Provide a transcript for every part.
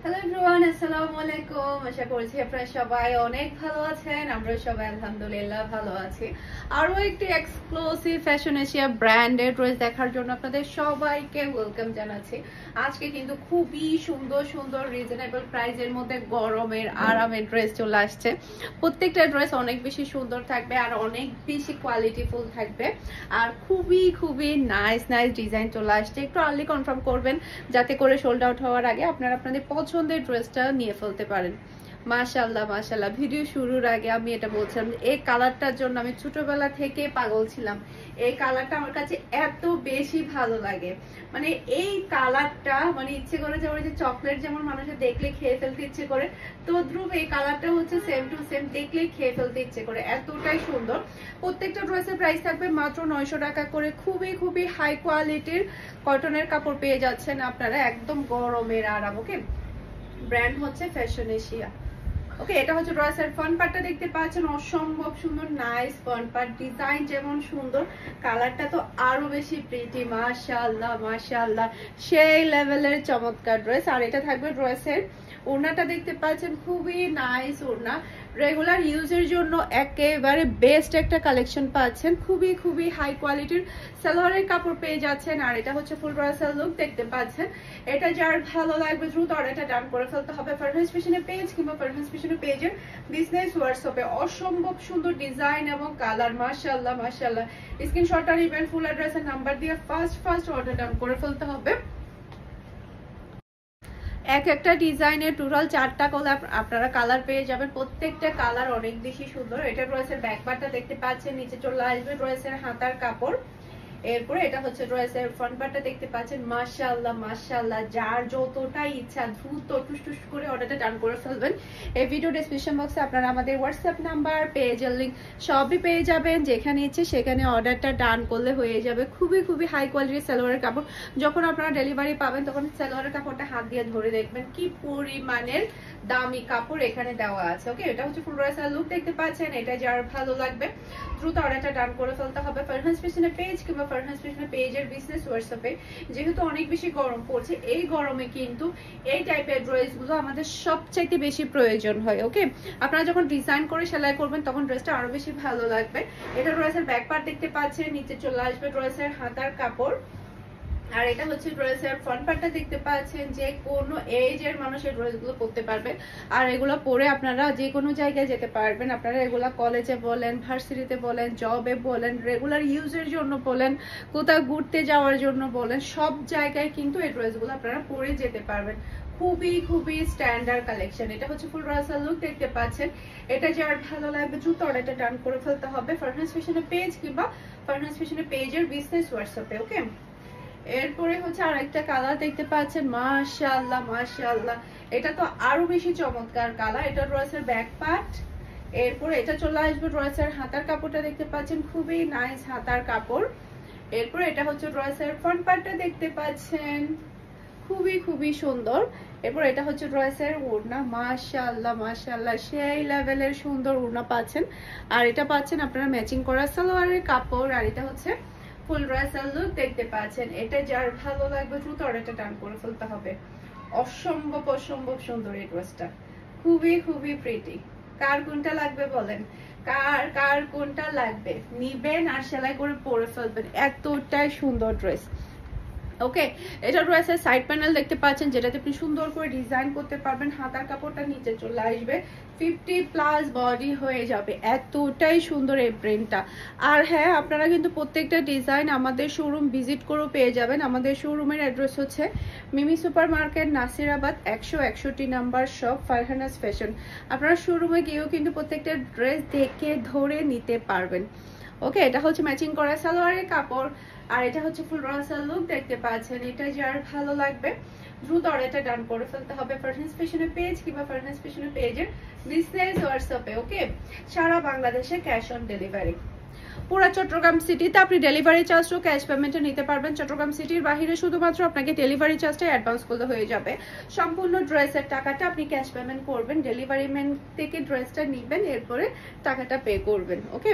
Hello everyone, আসসালামু আলাইকুম। আশা করছি আপনারা সবাই অনেক ভালো আছেন। আমরা সবাই আলহামদুলিল্লাহ ভালো আছি। আরো একটি এক্সক্লুসিভ ফ্যাশন এশিয়া ব্র্যান্ডের ড্রেস দেখার জন্য আপনাদের সবাইকে ওয়েলকাম জানাচ্ছি। আজকে কিন্তু খুবই সুন্দর সুন্দর রিজনেবল প্রাইসের মধ্যে গরমের আরামের ড্রেস চলে আসছে। প্রত্যেকটা ড্রেস অনেক বেশি সুন্দর থাকবে আর অনেক বেশি কোয়ালিটিফুল থাকবে আর খুবই খুবই নাইস নাইস ডিজাইন চলে আসছে। একটু আর্লি কনফার্ম করবেন যাতে করে সোল্ড আউট হওয়ার আগে আপনারা আপনাদের পছন্দের ড্রেসটা নিয়ে ফেলতে পারেন। মাশাআল্লাহ মাশাআল্লাহ। ভিডিও শুরুর আগে আমি এটা বলছিলাম, এই কালারটার জন্য আমি ছোটবেলা থেকে পাগল ছিলাম। এই কালারটা আমার কাছে এত বেশি ভালো লাগে, মানে এই কালারটা মানে ইচ্ছে করে যে ওই যে চকলেট যেমন মানুষের দেখলে খেয়ে ফেলতে ইচ্ছে করে, তদ্রুপ এই কালারটা হচ্ছে সেম টু সেম, দেখলেই খেয়ে ফেলতে ইচ্ছে করে, এতটাই সুন্দর। প্রত্যেকটা ড্রেসের প্রাইস থাকবে মাত্র 900 টাকা করে। খুবই খুবই হাই কোয়ালিটির কটনের কাপড় পেয়ে যাচ্ছেন আপনারা, একদম গরমের আরাম। ওকে, ব্র্যান্ড হচ্ছে ফ্যাশন এশিয়া। ওকে, এটা হচ্ছে ড্রেসের ফ্রন্ট পার্টটা দেখতে পাচ্ছেন, অসম্ভব সুন্দর নাইস ফ্রন্ট পার্ট, ডিজাইন যেমন সুন্দর, কালারটা তো আরো বেশি প্রিটি। মাশাআল্লাহ মাশাআল্লাহ, সেই লেভেলের চমৎকার ড্রেস। আর এটা থাকবে ড্রেসের ওড়নাটা দেখতে পাচ্ছেন, খুবই নাইস ওড়না, রেগুলার ইউজের জন্য একেবারে বেস্ট একটা কালেকশন পাচ্ছেন। খুবই খুবই হাই কোয়ালিটির সালোয়ারের কাপড় পেয়ে যাচ্ছেন। আর এটা হচ্ছে ফুল ড্রেসের লুক দেখতে পাচ্ছেন। এটা যার ভালো লাগবে দ্রুত অর্ডারটা ডান করে ফেলতে হবে ফারহাস ফ্যাশনের পেজ কিংবা ফারহাস ফ্যাশনের পেজের বিজনেস হোয়াটসঅ্যাপে। অসম্ভব সুন্দর ডিজাইন এবং কালার, মাশাআল্লাহ মাশাআল্লাহ। স্ক্রিনশটটা নেবেন, ফুল অ্যাড্রেসের নাম্বার দিয়ে ফার্স্ট অর্ডার ডান করে ফেলতে হবে। এক একটা ডিজাইনের টোটাল 4টা কালার আপনারা কালার পেয়ে যাবেন, প্রত্যেকটা কালার অনেক বেশি সুন্দর। এটা ড্রেসের ব্যাক পার্টটা দেখতে পাচ্ছেন, নিচে চলে আসবে ড্রেসের হাতার কাপড়। এরপরে এটা হচ্ছে ড্রেসের ফ্রন্ট পার্টটা দেখতে পাচ্ছেন। মাশাআল্লাহ মাশাআল্লাহ, যার যতটা ইচ্ছা দ্রুত টুস করে অর্ডারটা ডান করে ফেলবেন। এই ভিডিও ডেসক্রিপশন বক্সে আপনারা আমাদের হোয়াটসঅ্যাপ নাম্বার, পেজের লিংক সবই পেয়ে যাবেন। যেখানে ইচ্ছে সেখানে অর্ডারটা ডান করলে হয়ে যাবে। খুবই খুবই হাই কোয়ালিটির সালোয়ারের কাপড়। যখন আপনারা ডেলিভারি পাবেন তখন সালোয়ারের কাপড়টা হাত দিয়ে ধরে দেখবেন কি পরিমাণের দামি কাপড় এখানে দেওয়া আছে। ওকে, এটা হচ্ছে ফুল ড্রেসের লুক দেখতে পাচ্ছেন। এটা যার ভালো লাগবে দ্রুত অর্ডারটা ডান করে ফেলতে হবে ফারহাস ফ্যাশনের পেজ কিংবা ফারহাস ফ্যাশনের পেজের বিজনেস হোয়াটসঅ্যাপে। যেহেতু অনেক বেশি গরম পড়ছে, এই গরমে কিন্তু এই টাইপের ড্রেসগুলো আমাদের সবচাইতে বেশি প্রয়োজন হয়। ওকে, আপনারা যখন ডিজাইন করে সেলাই করবেন তখন ড্রেসটা আরো বেশি ভালো লাগবে। এটা ড্রেসের ব্যাক পার্ট দেখতে পাচ্ছেন, নিচে চলে আসবে ড্রেসের হাতার কাপড়। আর এটা হচ্ছে ড্রেসের ফ্রন্ট পার্টটা দেখতে পাচ্ছেন, যে কোনো এজের মানুষের ড্রেসগুলো পরতে পারবেন। আর এগুলো পরে আপনারা যে কোনো জায়গায় যেতে পারবেন। আপনারা এগুলা কলেজে বলেন, ভার্সিটিতে বলেন, জবে বলেন, রেগুলার ইউজের জন্য বলেন, কোথাও ঘুরতে যাওয়ার জন্য বলেন, সব জায়গায় কিন্তু এই ড্রেসগুলো আপনারা পরে যেতে পারবেন। খুবই খুবই স্ট্যান্ডার্ড কালেকশন। এটা হচ্ছে ফুল ড্রেসের লুক দেখতে পাচ্ছেন। এটা যার ভালো লাগবে দ্রুত অর্ডারটা ডান করে ফেলতে হবে ফারহাস ফ্যাশনের পেজ কিংবা ফারহাস ফ্যাশনের পেজের বিজনেস হোয়াটসঅ্যাপে। ওকে, এরপরে হচ্ছে আরেকটা কালার দেখতে পাচ্ছেন, মাশাআল্লাহ মাশাআল্লাহ, এটা তো আরো বেশি চমৎকার কালার। এটা ড্রেসের ব্যাক পার্ট। এরপরে এটা চলে আসবে ড্রেসের হাতার কাপড়টা দেখতে পাচ্ছেন, খুবই নাইস হাতার কাপড়। এরপরে এটা হচ্ছে ড্রেসের ফ্রন্ট পার্টটা দেখতে পাচ্ছেন, খুবই খুবই সুন্দর। এরপর এটা হচ্ছে ড্রেসের ওড়না, মাশাআল্লাহ মাশাআল্লাহ, সেই লেভেলের সুন্দর ওড়না পাচ্ছেন। আর এটা পাচ্ছেন আপনারা ম্যাচিং করা সালোয়ারের কাপড়। আর এটা হচ্ছে ফুল ড্রেসের লুক দেখতে পাচ্ছেন। এটা যার ভালো লাগবে দ্রুত অর্ডারটা ডান করে ফেলতে হবে। অসম্ভব অসম্ভব সুন্দর এই ড্রেসটা, খুবই খুবই প্রিটি। কার কোনটা লাগবে বলেন, কার কার কোনটা লাগবে নিবেন আর সেলাই করে পরে ফেলবেন, এতটাই সুন্দর ড্রেস। ওকে, এটা ড্রেসের সাইড প্যানেল দেখতে পাচ্ছেন, যেটাতে আপনি সুন্দর করে ডিজাইন করতে পারবেন। হাতার কাপড়টা নিচে চলে আসবে, 50+ বডি হয়ে যাবে, এতটাই সুন্দর এই প্রিন্টটা। আর হ্যাঁ, আপনারা কিন্তু প্রত্যেকটা ডিজাইন আমাদের শোরুম ভিজিট করেও পেয়ে যাবেন। আমাদের শোরুমের অ্যাড্রেস হচ্ছে Mimi super market, Nasirabad 161 number, shop Farhana's fashion. আপনারা শোরুমে গিয়েও কিন্তু প্রত্যেকটা ড্রেস দেখে ধরে নিতে পারবেন। ওকে, এটা হচ্ছে ম্যাচিং করা সালোয়ারের কাপড়। আর এটা হচ্ছে ফুল ড্রেসের লুক দেখতে পাচ্ছেন। এটা যার ভালো লাগবে দ্রুত অর্ডারটা ডান করে ফেলতে হবে ফারহাস ফ্যাশনের পেজ কিংবা ফারহাস ফ্যাশনের পেজের বিজনেস হোয়াটসঅ্যাপে। ওকে, সারা বাংলাদেশে ক্যাশ অন ডেলিভারি। পুরো চট্টগ্রাম সিটিতে আপনি ডেলিভারি চার্জও ক্যাশ পেমেন্টে নিতে পারবেন। চট্টগ্রাম সিটির বাইরে শুধুমাত্র আপনাকে ডেলিভারি চার্জটা অ্যাডভান্স করলে হয়ে যাবে। সম্পূর্ণ ড্রেসের টাকাটা আপনি ক্যাশ পেমেন্ট করবেন, ডেলিভারি ম্যান থেকে ড্রেসটা নেবেন, এরপরে টাকাটা পে করবেন। ওকে,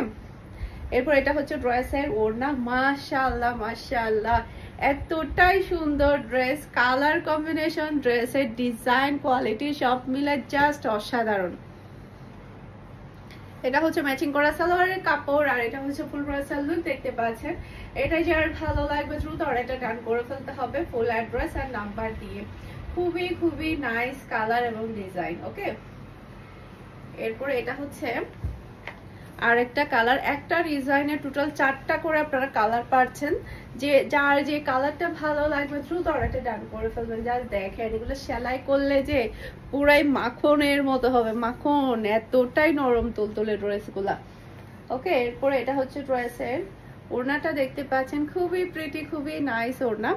এরপর এটা হচ্ছে ড্রেসের ওড়না, মাশাআল্লাহ মাশাআল্লাহ, এতটাই সুন্দর ড্রেস, কালার কম্বিনেশন, ড্রেসের ডিজাইন, কোয়ালিটি সব মিলে জাস্ট অসাধারণ। এটা হচ্ছে ম্যাচিং করা সালোয়ারের কাপড়, আর এটা হচ্ছে ফুল ব্রাসাল লুক দেখতে পাচ্ছেন। এটা যার ভালো লাগবে দ্রুত অর্ডারটা ডান করে ফেলতে হবে ফুল অ্যাড্রেস আর নাম্বার দিয়ে। খুবই খুবই নাইস কালার এবং ডিজাইন। ওকে, এরপরে এটা হচ্ছে আরেকটা কালার। একটা ডিজাইনের টোটাল 4টা করে আপনারা কালার পাচ্ছেন। যার যে কালারটা ভালো লাগবে দ্রুত অর্ডারটা ডান করে ফেলবেন। জাস্ট দেখেন এগুলো সেলাই করলে যে পুরাই মাখনের মতো হবে, মাখন, এতটাই নরম তুলতুলে ড্রেসগুলা। ওকে, এরপরে এটা হচ্ছে ড্রেসের ওড়নাটা দেখতে পাচ্ছেন, খুবই প্রিটি, খুবই নাইস ওড়না।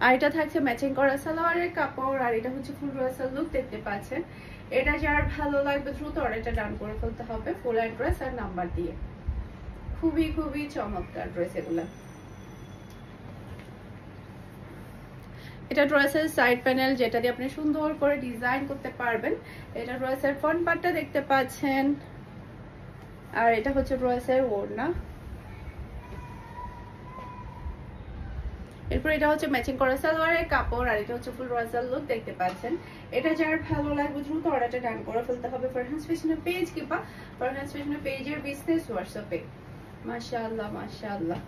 আর এটা থাকছে ম্যাচিং করা সালোয়ারের কাপড়, আর এটা হচ্ছে ফুল ড্রেসের লুক দেখতে পাচ্ছেন। এটা যার ভালো লাগবে দ্রুত অর্ডারটা ডান করে ফেলতে হবে ফুল অ্যাড্রেস আর নাম্বার দিয়ে। খুবই খুবই চমৎকার ড্রেস এগুলা। এটা ড্রেসের সাইড প্যানেল, যেটা দিয়ে আপনি সুন্দর করে ডিজাইন করতে পারবেন। এটা ড্রেসের ফ্রন্ট পার্টটা দেখতে পাচ্ছেন, আর এটা হচ্ছে ড্রেসের ওড়না। এরপর এটা হচ্ছে ম্যাচিং করা সালোয়ারের কাপড়, আর এটা হচ্ছে ফুল রয়্যাল লুক দেখতে পাচ্ছেন। এটা যার ভালো লাগবে দ্রুত অর্ডারটা ডান করে ফেলতে হবে ফারহানস ফ্যাশনের পেজ কিংবা ফারহানস ফ্যাশনের পেজের বিজনেস হোয়াটসঅ্যাপে। মাশাআল্লাহ মাশাআল্লাহ।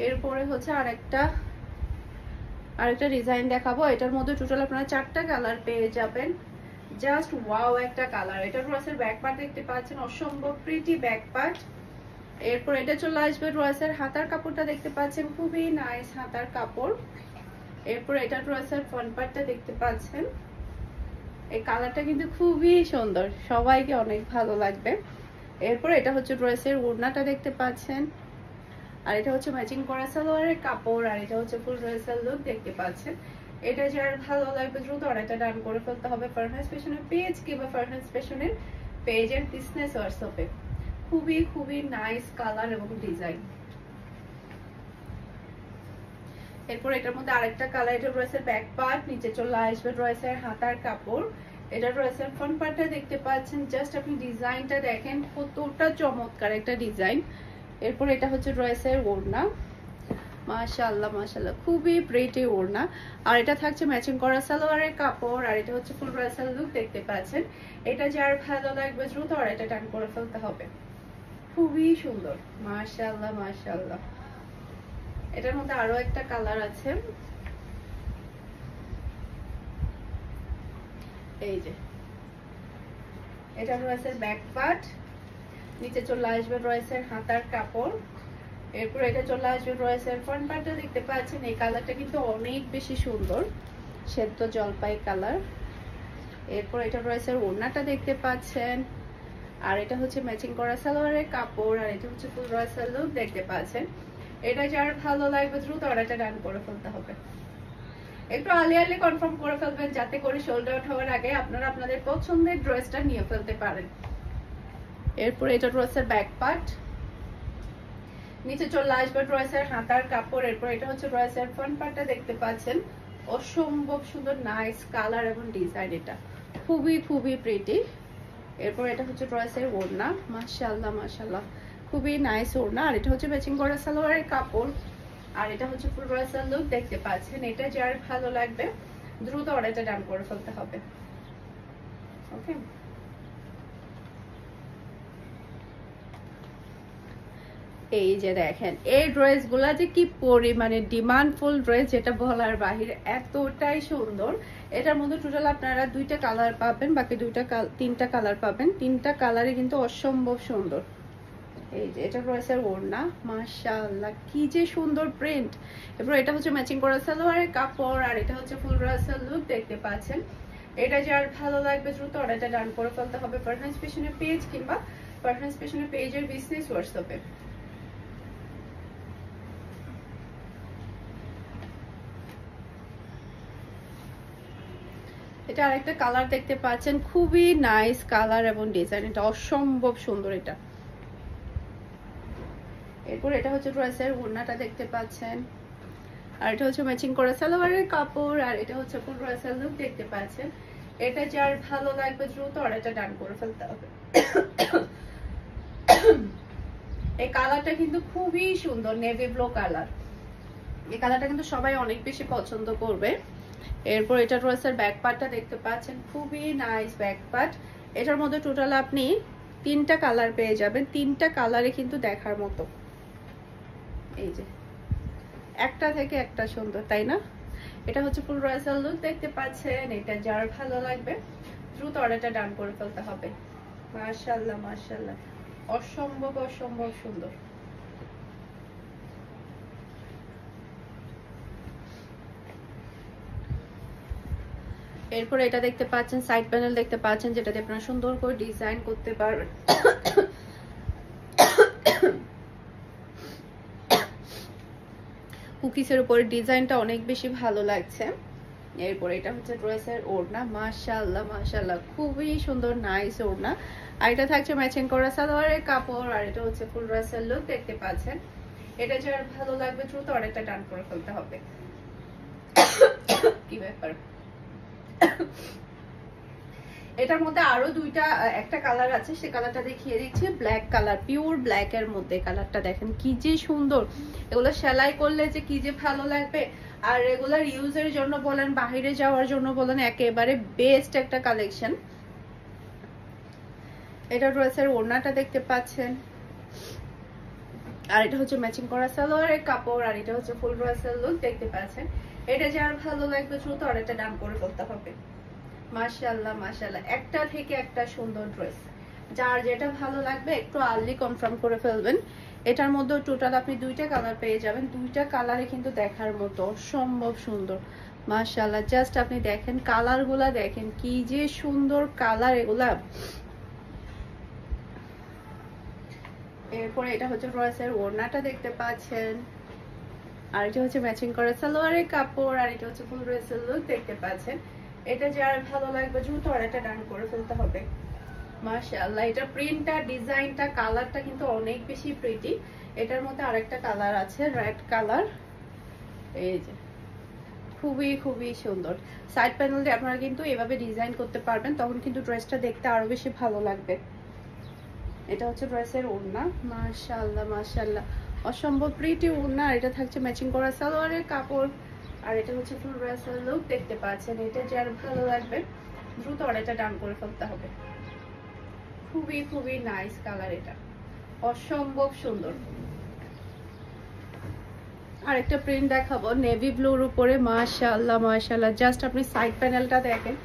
এরপরে হচ্ছে আরেকটা ডিজাইন দেখাবো। এটার মধ্যে টোটাল আপনারা 4টা কালার পেয়ে যাবেন। জাস্ট ওয়াও একটা কালার। এটা ড্রেসের ব্যাক পার্ট দেখতে পাচ্ছেন, অসম্ভব প্রিটি ব্যাক পার্ট। এরপর এটা চলে আসবে ড্রেসের হাতার কাপড়টা দেখতে পাচ্ছেন, খুবই নাইস হাতার কাপড়। এরপর এটা ড্রেসের ফ্রন্ট পার্টটা দেখতে পাচ্ছেন। এই কালারটা কিন্তু খুবই সুন্দর, সবাইকে অনেক ভালো লাগবে। এরপর এটা হচ্ছে ড্রেসের ওড়নাটা দেখতে পাচ্ছেন, আর এটা হচ্ছে ম্যাচিং করা সালোয়ারের কাপড়, আর এটা হচ্ছে ফুল ড্রেসের লুক দেখতে পাচ্ছেন। এটা যার ভালো লাগবে দ্রুত অর্ডারটা ডান করে ফেলতে হবে ফারহানস ফ্যাশনের পেজ কিংবা ফারহানস ফ্যাশনের পেজের বিজনেস হোয়াটসঅ্যাপে। খুবই খুবই নাইস কালার এবং ডিজাইন। এরপর এটার মধ্যে আরেকটা কালার। এটা ড্রেসের ব্যাক পার্ট, নিচে চলে আসবে ড্রেসের হাতার কাপড়। এটা ড্রেসের ফ্রন্ট পার্টটা দেখতে পাচ্ছেন। জাস্ট আপনি ডিজাইনটা দেখেন, কতটা চমৎকার একটা ডিজাইন। এরপর এটা হচ্ছে ড্রেসের ওড়না। মাশাআল্লাহ মাশাআল্লাহ, খুবই প্রিটি ওড়না। আর এটা থাকছে ম্যাচিং করা সালোয়ারের কাপড়, আর এটা হচ্ছে ফুল ড্রেসের লুক দেখতে পাচ্ছেন। এটা যার ভালো লাগবে দ্রুত অর্ডারটা ডান করে ফেলতে হবে। খুবই সুন্দর, মাশাআল্লাহ মাশাআল্লাহ। এটার মধ্যে আরো একটা কালার আছে, এই যে। এটা ড্রেসের ব্যাক পার্ট, নিচে চলে আসবে ড্রেসের হাতার কাপড়। এরপর এটা চলে আসবে ড্রেসের ফ্রন্ট পার্টটা দেখতে পাচ্ছেন। এই কালারটা কিন্তু অনেক বেশি সুন্দর, সেদ্ধ জলপাই কালার। এরপর এটা ড্রেসের ওড়নাটা দেখতে পাচ্ছেন, আর এটা হচ্ছে ম্যাচিং করা সালোয়ারের কাপড়, আর এটা হচ্ছে ফুল ড্রেসের লুক দেখতে পাচ্ছেন। এটা যার ভালো লাগবে দ্রুত অর্ডারটা ডান করে ফেলতে হবে। একটু আর্লি কনফার্ম করে ফেলবেন, যাতে করে সোল্ড আউট হওয়ার আগে আপনারা আপনাদের পছন্দের ড্রেসটা নিয়ে ফেলতে পারেন। এরপর এটা ড্রেসের ব্যাক পার্ট, নিচে চলে আসবে ড্রেসের হাতার কাপড়। এরপর এটা হচ্ছে ড্রেসের ফ্রন্ট পার্টটা দেখতে পাচ্ছেন, অসম্ভব সুন্দর নাইস কালার এবং ডিজাইন। এটা খুবই খুবই প্রিটি। এরপর এটা হচ্ছে ড্রেসের ওড়না। মাশাআল্লাহ মাশাআল্লাহ, খুবই নাইস ওড়না। আর এটা হচ্ছে ম্যাচিং করা সালোয়ারের কাপড়, আর এটা হচ্ছে ফুল ড্রেসের লুক দেখতে পাচ্ছেন। এটা যার ভালো লাগবে দ্রুত অর্ডারটা ডান করে ফেলতে হবে। ওকে, এই যে দেখেন এই ড্রেসগুলা যে কি পরিমাণে ডিমান্ডফুল ড্রেস, যেটা বলার বাহিরে, এতটাই সুন্দর। এটার মধ্যে টোটাল আপনারা 2টা কালার পাবেন, বাকি 3টা কালার পাবেন। 3টা কালারে কিন্তু অসম্ভব সুন্দর। এই যে এটা ড্রেসের ওড়না, মাশাআল্লাহ কি যে সুন্দর প্রিন্ট। এরপর এটা হচ্ছে ম্যাচিং করা সালোয়ারের কাপড়, আর এটা হচ্ছে ফুল ড্রেসের লুক দেখতে পাচ্ছেন। এটা যার ভালো লাগবে দ্রুত অর্ডারটা ডান করে ফেলতে হবে ফারহানস ফ্যাশনের পেজ কিংবা ফারহানস ফ্যাশনের পেজের বিজনেস হোয়াটসঅ্যাপে। এটা আরেকটা কালার দেখতে পাচ্ছেন, খুবই নাইস কালার এবং ডিজাইন। এটা অসম্ভব সুন্দর এটা। এরপর এটা হচ্ছে ড্রেসের ওড়নাটা দেখতে পাচ্ছেন, আর এটা হচ্ছে ম্যাচিং করা সালোয়ারের কাপড়, আর এটা হচ্ছে ফুল ড্রেসের লুক দেখতে পাচ্ছেন। এটা যার ভালো লাগবে দ্রুত অর্ডারটা ডান করে ফেলতে হবে। এই কালারটা কিন্তু খুবই সুন্দর, নেভি ব্লু কালার। এই কালারটা কিন্তু সবাই অনেক বেশি পছন্দ করবে। এরপর এটা ড্রেসের ব্যাক পার্টটা দেখতে পাচ্ছেন, খুবই নাইস ব্যাক পার্ট। এটার মধ্যে টোটাল আপনি 3টা কালার পেয়ে যাবেন, 3টা কালারে কিন্তু দেখার মতো। এই যে একটা থেকে একটা সুন্দর, তাই না? এটা হচ্ছে ফুল ড্রেসের লুক দেখতে পাচ্ছেন। এটা যার ভালো লাগবে দ্রুত অর্ডারটা ডান করে ফেলতে হবে। মাশাআল্লাহ মাশাআল্লাহ, অসম্ভব অসম্ভব সুন্দর। এরপর এটা দেখতে পাচ্ছেন, সাইড প্যানেল দেখতে পাচ্ছেন, যেটাতে আপনারা সুন্দর করে ডিজাইন করতে পারবেন। কুকিজের উপরে ডিজাইনটা অনেক বেশি ভালো লাগছে। এরপর এটা হচ্ছে ড্রেসের ওড়না, মাশাআল্লাহ মাশাআল্লাহ, খুবই সুন্দর নাইস ওড়না। আর এটা থাকছে ম্যাচিং করা সালোয়ারের কাপড়। আর এটা হচ্ছে ফুল ড্রেসের লুক দেখতে পাচ্ছেন। এটা যার ভালো লাগবে দ্রুত অর্ডারটা ডান করে ফেলতে হবে। কি ব্যাপার, এটার মধ্যে আরো একটা কালার আছে, সে কালারটা দেখিয়ে দিচ্ছি। ব্ল্যাক কালার, পিওর ব্ল্যাক এর মধ্যে কালারটা দেখেন কি যে সুন্দর। এগুলো সেলাই করলে যে কি যে ভালো লাগবে। আর রেগুলার ইউজের জন্য বলেন, বাইরে যাওয়ার জন্য বলেন, একেবারে বেস্ট একটা কালেকশন। এটা ড্রেসের ওড়নাটা দেখতে পাচ্ছেন। আর এটা হচ্ছে ম্যাচিং করা সালোয়ারের কাপড়। আর এটা হচ্ছে ফুল ড্রেসের লুক দেখতে পাচ্ছেন। এটা যার ভালো লাগবে দ্রুত অর্ডারটা ডান করে ফেলতে হবে। মাশাআল্লাহ মাশাআল্লাহ, একটা থেকে একটা সুন্দর ড্রেস। যার যেটা ভালো লাগবে একটু আর্লি কনফার্ম করে ফেলবেন। এটার মধ্যে টোটাল আপনি 2টা কালার পেয়ে যাবেন, 2টা কালারে কিন্তু দেখার মতো অসম্ভব সুন্দর। মাশাআল্লাহ, জাস্ট আপনি দেখেন কালারগুলা, দেখেন কি যে সুন্দর কালার এগুলা। এরপরে এটা হচ্ছে ড্রেসের ওড়নাটা দেখতে পাচ্ছেন। আর এটা হচ্ছে ম্যাচিং করা সালোয়ারের কাপড়। আর এটা হচ্ছে ফুল ড্রেসের লুক দেখতে পাচ্ছেন। এটা যার ভালো লাগবে দ্রুত অর্ডারটা ডান করে ফেলতে হবে। মাশাআল্লাহ, এটা প্রিন্টটা, ডিজাইনটা, কালারটা কিন্তু অনেক বেশি প্রিটি। এটার মধ্যে আরেকটা কালার আছে, রেড কালার। এই যে খুবই খুবই সুন্দর। সাইড প্যানেল দিয়ে আপনারা কিন্তু এভাবে ডিজাইন করতে পারবেন, তখন কিন্তু ড্রেসটা দেখতে আরো বেশি ভালো লাগবে। এটা হচ্ছে ড্রেসের ওড়না, মাশাআল্লাহ মাশাআল্লাহ, অসম্ভব প্রিটি ওড়না। আর এটা থাকছে ম্যাচিং করা সালোয়ারের কাপড়। আর এটা হচ্ছে ফুল ড্রেসের লুক দেখতে পাচ্ছেন। এটা যার ভালো লাগবে দ্রুত অর্ডারটা ডান করে ফেলতে হবে। খুবই খুবই নাইস কালার, এটা অসম্ভব সুন্দর। আর একটা প্রিন্ট দেখাবো নেভি ব্লুর উপরে, মাশাআল্লাহ মাশাআল্লাহ, জাস্ট আপনি সাইড প্যানেলটা দেখেন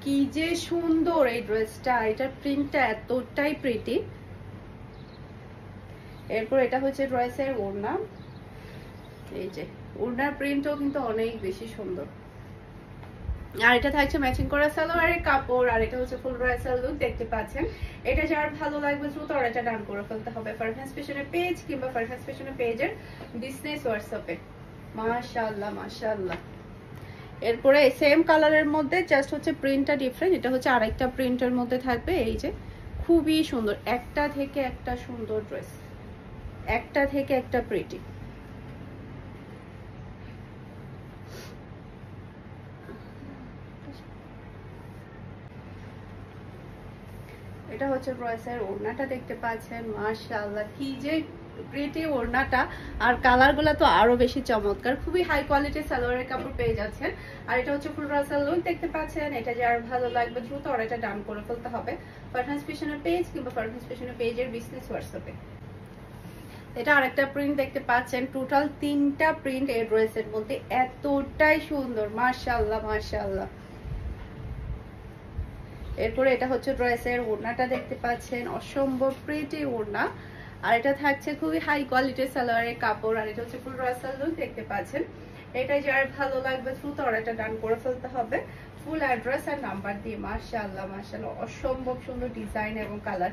কি যে সুন্দর এই ড্রেসটা। এটার প্রিন্টটা এতটাই প্রিটি। এরপর এটা হচ্ছে ড্রেসের ওড়না। এই যে ওড়নার প্রিন্টও কিন্তু অনেক বেশি সুন্দর। আর এটা থাকছে ম্যাচিং করা সালোয়ারের কাপড়। আর এটা হচ্ছে ফুল ড্রেসের লুক দেখতে পাচ্ছেন। এটা যার ভালো লাগবে দ্রুত অর্ডারটা ডান করে ফেলতে হবে ফারহানাস ফ্যাশনের পেজ কিংবা ফারহানাস ফ্যাশনের পেজের বিজনেস হোয়াটসঅ্যাপে। মাশাআল্লাহ মাশাআল্লাহ। এরপরে সেম কালারের মধ্যে জাস্ট হচ্ছে প্রিন্টটা ডিফারেন্ট। এটা হচ্ছে আরেকটা প্রিন্টের মধ্যে থাকবে। এই যে খুবই সুন্দর, একটা থেকে একটা সুন্দর ড্রেস, একটা থেকে একটা প্রিটি। এটা হচ্ছে ড্রেসের ওড়নাটা দেখতে পাচ্ছেন, মাশাআল্লাহ কি যে প্রিটি ওড়নাটা। আর কালারগুলো তো আরো বেশি চমৎকার, খুবই হাই কোয়ালিটির সালোয়ারের কাপড় পেয়ে যাচ্ছেন। আর এটা হচ্ছে ফুল ড্রেসের লুক দেখতে পাচ্ছেন। এটা যার ভালো লাগবে দ্রুত অর্ডারটা ডান করে ফেলতে হবে ফারহানাস ফ্যাশনের পেজ কিংবা ফারহানাস ফ্যাশনের পেজের বিজনেস হোয়াটসঅ্যাপে। এটা আরেকটা প্রিন্ট দেখতে পাচ্ছেন, টোটাল 3টা প্রিন্ট এই ড্রেসের মধ্যে, এতটাই সুন্দর, মাশাআল্লাহ মাশাআল্লাহ। এরপরে এটা হচ্ছে ড্রেসের ওড়নাটা দেখতে পাচ্ছেন, অসম্ভব প্রিটি ওড়না। আর এটা থাকছে খুবই হাই কোয়ালিটির সালোয়ারের কাপড়। আর এটা হচ্ছে ফুল ড্রেসের লুক দেখতে পাচ্ছেন। এটা যার ভালো লাগবে দ্রুত অর্ডারটা ডান করে ফেলতে হবে ফুল অ্যাড্রেস আর নাম্বার দিয়ে। মাশাআল্লাহ মাশাআল্লাহ, অসম্ভব সুন্দর ডিজাইন এবং কালার।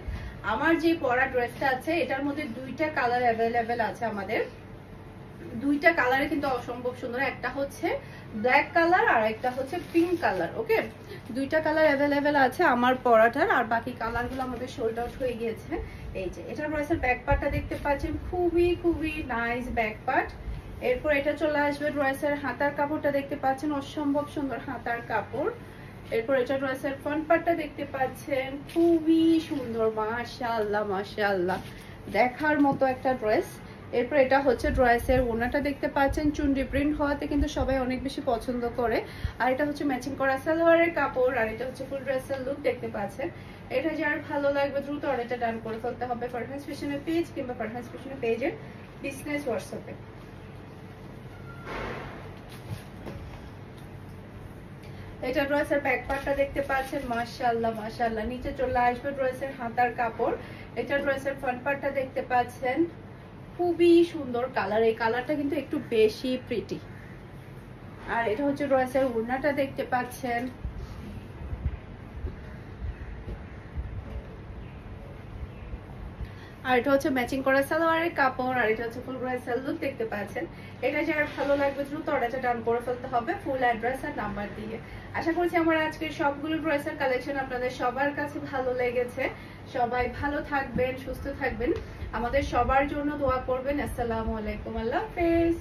আমার যে পরা ড্রেসটা আছে এটার মধ্যে 2টা কালার অ্যাভেলেবেল আছে আমাদের। 2টা কালারে কিন্তু অসম্ভব সুন্দর, একটা হচ্ছে ব্ল্যাক কালার আর একটা হচ্ছে পিঙ্ক কালার। ওকে, 2টা কালার অ্যাভেলেবেল আছে আমার পরাটার। আর বাকি কালারগুলো আমাদের সোল্ড আউট হয়ে গিয়েছে। এই যে এটা ড্রেসের ব্যাক পার্টটা দেখতে পাচ্ছেন, খুবই খুবই নাইস ব্যাক পার্ট। এরপর এটা চলে আসবে ড্রেসের হাতার কাপড়টা দেখতে পাচ্ছেন, অসম্ভব সুন্দর হাতার কাপড়। এরপর এটা ড্রেসের ফ্রন্ট পার্টটা দেখতে পাচ্ছেন, খুবই সুন্দর, মাশাআল্লাহ মাশাআল্লাহ, দেখার মতো একটা ড্রেস। এরপর এটা হচ্ছে ড্রেসের ওড়নাটা দেখতে পাচ্ছেন চুনরি প্রিন্ট হওয়াতে কিন্তু সবাই অনেক বেশি পছন্দ করে। আর এটা হচ্ছে ম্যাচিং করা সালোয়ারের কাপড়, আর এটা হচ্ছে ফুল ড্রেসের লুক দেখতে পাচ্ছেন। এটা যার ভালো লাগবে দ্রুত অর্ডারটা ডান করে ফেলতে হবে ফারহান ফ্যাশনের পেজ কিংবা ফারহান ফ্যাশনের পেজের বিজনেস হোয়াটসঅ্যাপে। এটা ড্রেসের ব্যাক পার্টটা দেখতে পাচ্ছেন, মাশাআল্লাহ মাশাআল্লাহ। নিচে চলে আসবে ড্রেসের হাতার কাপড়। এটা ড্রেসের ফ্রন্ট পার্টটা দেখতে পাচ্ছেন, খুবই সুন্দর কালার, এই কালারটা কিন্তু একটু বেশি প্রিটি। আর এটা হচ্ছে ড্রেসের ওড়নাটা দেখতে পাচ্ছেন, আর এটা হচ্ছে ম্যাচিং করা সালোয়ারের কাপড়, আর এটা হচ্ছে ফুল ড্রেসের লুক দেখতে পাচ্ছেন। এটা যার ভালো লাগবে দ্রুত অর্ডারটা ডান করে ফেলতে হবে ফুল অ্যাড্রেস আর নাম্বার দিয়ে। আশা করছি আমার আজকের সবগুলো ড্রেসের কালেকশন আপনাদের সবার কাছে ভালো লেগেছে। সবাই ভালো থাকবেন, সুস্থ থাকবেন, আমাদের সবার জন্য দোয়া করবেন। আসসালামু আলাইকুম, আল্লাহ হাফেজ।